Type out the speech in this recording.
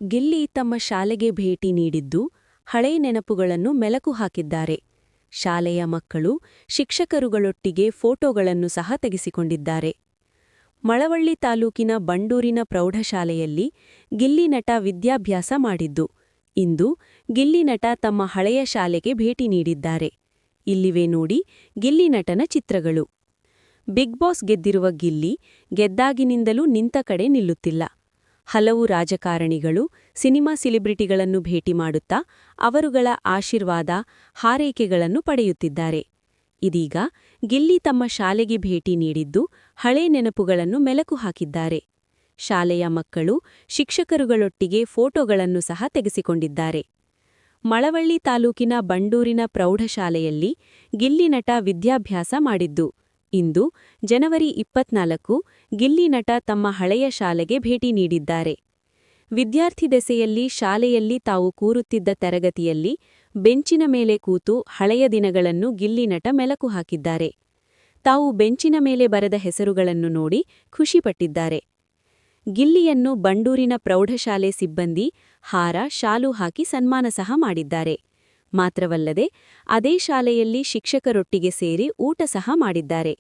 ಗಿಲ್ಲಿ ತಮ್ಮ ಶಾಲೆಗೆ ಭೇಟಿ ನೀಡಿದ್ದು ಹಳೇ ನೆನಪುಗಳನ್ನು ಮೆಲಕು ಹಾಕಿದ್ದಾರೆ. ಶಾಲೆಯ ಮಕ್ಕಳು ಶಿಕ್ಷಕರುಗಳೊಟ್ಟಿಗೆ ಫೋಟೋಗಳನ್ನು ಸಹ ತೆಗೆಸಿಕೊಂಡಿದ್ದಾರೆ. ಮಳವಳ್ಳಿ ತಾಲೂಕಿನ ಬಂಡೂರಿನ ಪ್ರೌಢಶಾಲೆಯಲ್ಲಿ ಗಿಲ್ಲಿ ನಟ ವಿದ್ಯಾಭ್ಯಾಸ ಮಾಡಿದ್ದು. ಇಂದು ಗಿಲ್ಲಿ ನಟ ತಮ್ಮ ಹಳೆಯ ಶಾಲೆಗೆ ಭೇಟಿ ನೀಡಿದ್ದಾರೆ. ಇಲ್ಲಿವೆ ನೋಡಿ ಗಿಲ್ಲಿ ನಟನ ಚಿತ್ರಗಳು. ಬಿಗ್ ಬಾಸ್ ಗೆದ್ದಿರುವ ಗಿಲ್ಲಿ ಗೆದ್ದಾಗಿನಿಂದಲೂ ನಿಂತ ಕಡೆ ನಿಲ್ಲುತ್ತಿಲ್ಲ. ಹಲವು ರಾಜಕಾರಣಿಗಳು, ಸಿನಿಮಾ ಸೆಲೆಬ್ರಿಟಿಗಳನ್ನು ಭೇಟಿ ಮಾಡುತ್ತಾ ಅವರುಗಳ ಆಶೀರ್ವಾದ, ಹಾರೈಕೆಗಳನ್ನು ಪಡೆಯುತ್ತಿದ್ದಾರೆ. ಇದೀಗ ಗಿಲ್ಲಿ ತಮ್ಮ ಶಾಲೆಗೆ ಭೇಟಿ ನೀಡಿದ್ದು ಹಳೇ ನೆನಪುಗಳನ್ನು ಮೆಲಕು ಹಾಕಿದ್ದಾರೆ. ಶಾಲೆಯ ಮಕ್ಕಳು ಶಿಕ್ಷಕರುಗಳೊಟ್ಟಿಗೆ ಫೋಟೋಗಳನ್ನು ಸಹ ತೆಗೆಸಿಕೊಂಡಿದ್ದಾರೆ. ಮಳವಳ್ಳಿ ತಾಲೂಕಿನ ಬಂಡೂರಿನ ಪ್ರೌಢಶಾಲೆಯಲ್ಲಿ ಗಿಲ್ಲಿ ನಟ ವಿದ್ಯಾಭ್ಯಾಸ ಮಾಡಿದ್ದು. ಇಂದು ಜನವರಿ 24 ಗಿಲ್ಲಿ ನಟ ತಮ್ಮ ಹಳೆಯ ಶಾಲೆಗೆ ಭೇಟಿ ನೀಡಿದ್ದಾರೆ. ವಿದ್ಯಾರ್ಥಿ ದೆಸೆಯಲ್ಲಿ ಶಾಲೆಯಲ್ಲಿ ತಾವು ಕೂರುತ್ತಿದ್ದ ತರಗತಿಯಲ್ಲಿ ಬೆಂಚಿನ ಮೇಲೆ ಕೂತು ಹಳೆಯ ದಿನಗಳನ್ನು ಗಿಲ್ಲಿ ನಟ ಮೆಲಕು ಹಾಕಿದ್ದಾರೆ. ತಾವು ಬೆಂಚಿನ ಮೇಲೆ ಬರೆದ ಹೆಸರುಗಳನ್ನು ನೋಡಿ ಖುಷಿಪಟ್ಟಿದ್ದಾರೆ. ಗಿಲ್ಲಿಯನ್ನು ಬಂಡೂರಿನ ಪ್ರೌಢಶಾಲೆ ಸಿಬ್ಬಂದಿ ಹಾರ, ಶಾಲು ಹಾಕಿ ಸನ್ಮಾನ ಸಹ ಮಾಡಿದ್ದಾರೆ. ಮಾತ್ರವಲ್ಲದೆ ಅದೇ ಶಾಲೆಯಲ್ಲಿ ಶಿಕ್ಷಕರೊಟ್ಟಿಗೆ ಸೇರಿ ಊಟ ಸಹ ಮಾಡಿದ್ದಾರೆ.